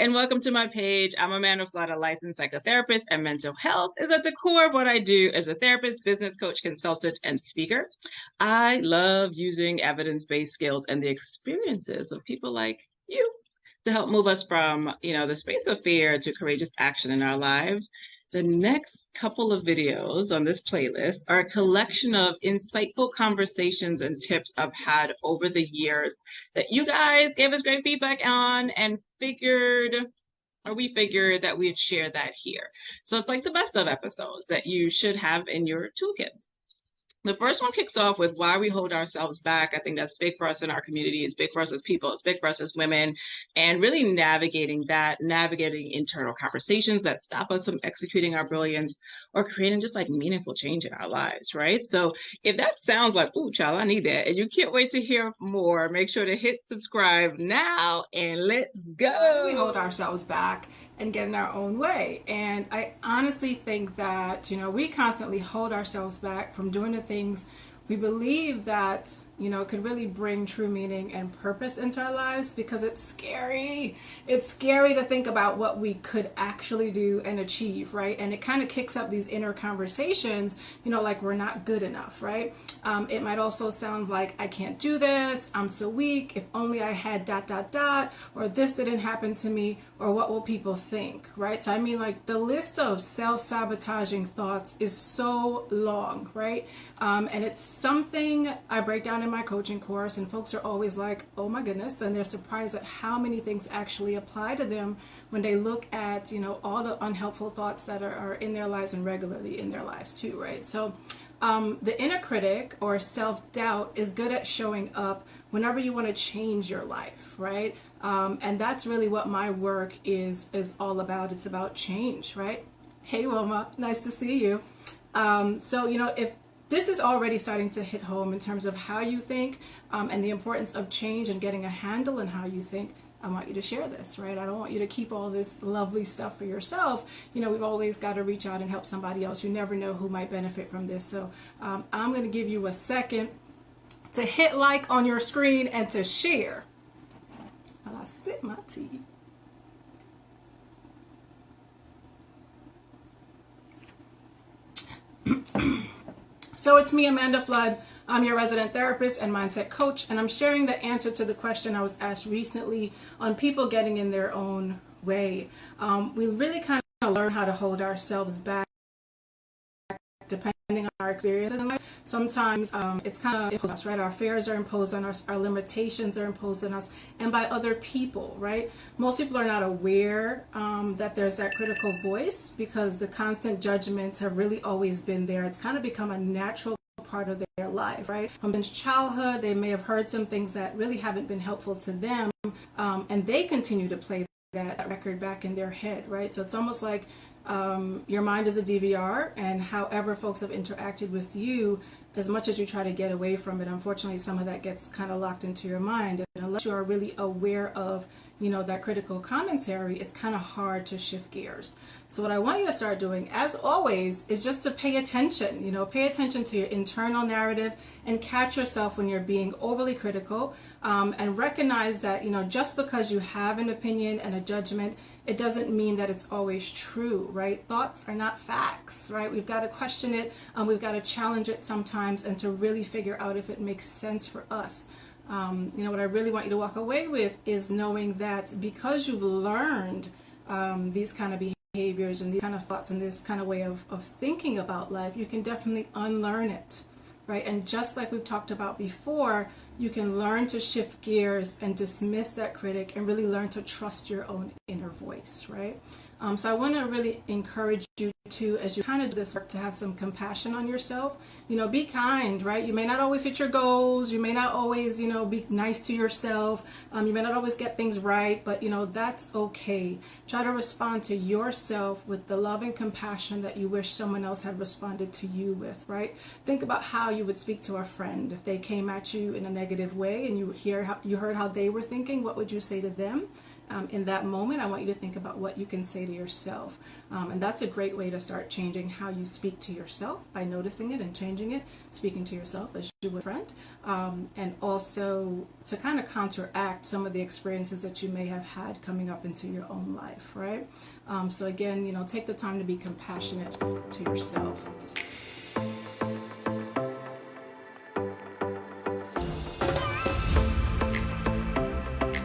and welcome to my page. I'm Amanda Flood, a licensed psychotherapist, and mental health is at the core of what I do as a therapist, business coach, consultant, and speaker. I love using evidence-based skills and the experiences of people like you to help move us from, the space of fear to courageous action in our lives. The next couple of videos on this playlist are a collection of insightful conversations and tips I've had over the years that you guys gave us great feedback on and we figured that we'd share that here. So it's like the best of episodes that you should have in your toolkit. The first one kicks off with why we hold ourselves back. I think that's big for us in our community. It's big for us as people. It's big for us as women. And really navigating internal conversations that stop us from executing our brilliance or creating just like meaningful change in our lives, right? So if that sounds like, ooh, child, I need that, and you can't wait to hear more, make sure to hit subscribe now and let's go. Why do we hold ourselves back and get in our own way? And I honestly think that, we constantly hold ourselves back from doing the things we believe that, could really bring true meaning and purpose into our lives, because it's scary. It's scary to think about what we could actually do and achieve, right? And it kind of kicks up these inner conversations, like we're not good enough, right? It might also sound like, I can't do this, I'm so weak, if only I had ... or this didn't happen to me, or what will people think, right? So I mean, like, the list of self-sabotaging thoughts is so long, right? And it's something I break down in my coaching course, and folks are always like, oh my goodness, and they're surprised at how many things actually apply to them when they look at, all the unhelpful thoughts that are in their lives and regularly in their lives too, right? So the inner critic or self-doubt is good at showing up whenever you want to change your life, right? And that's really what my work is all about. It's about change, right? Hey, Wilma, nice to see you. So, if this is already starting to hit home in terms of how you think and the importance of change and getting a handle on how you think, I want you to share this, right? I don't want you to keep all this lovely stuff for yourself. We've always got to reach out and help somebody else. You never know who might benefit from this. So I'm going to give you a second to hit like on your screen and to share while I sip my tea. So it's me, Amanda Flood. I'm your resident therapist and mindset coach, and I'm sharing the answer to the question I was asked recently on people getting in their own way. We really kind of learn how to hold ourselves back depending on our experiences in life. Sometimes it's kind of imposed on us, right? Our fears are imposed on us, our limitations are imposed on us, and by other people, right? Most people are not aware that there's that critical voice, because the constant judgments have really always been there. It's kind of become a natural part of their life, right? From since childhood, they may have heard some things that really haven't been helpful to them, and they continue to play that record back in their head, right? So it's almost like your mind is a DVR, and however folks have interacted with you, as much as you try to get away from it, unfortunately some of that gets kind of locked into your mind. And unless you are really aware of, that critical commentary, it's kind of hard to shift gears. So what I want you to start doing, as always, is just to pay attention. Pay attention to your internal narrative and catch yourself when you're being overly critical, and recognize that, just because you have an opinion and a judgment, it doesn't mean that it's always true, right? Thoughts are not facts, right? We've got to question it, we've got to challenge it sometimes, and to really figure out if it makes sense for us. What I really want you to walk away with is knowing that because you've learned these kind of behaviors and these kind of thoughts and this kind of way of thinking about life, you can definitely unlearn it, right? And just like we've talked about before, you can learn to shift gears and dismiss that critic and really learn to trust your own inner voice, right? So I want to really encourage you to, as you kind of do this work, to have some compassion on yourself. Be kind, right? You may not always hit your goals. You may not always, be nice to yourself. You may not always get things right, but, that's okay. Try to respond to yourself with the love and compassion that you wish someone else had responded to you with, right? Think about how you would speak to a friend. If they came at you in a negative way and you heard how they were thinking, what would you say to them? in that moment, I want you to think about what you can say to yourself. And that's a great way to start changing how you speak to yourself, by noticing it and changing it, speaking to yourself as you would a friend. And also to kind of counteract some of the experiences that you may have had coming up into your own life, right? So again, take the time to be compassionate to yourself.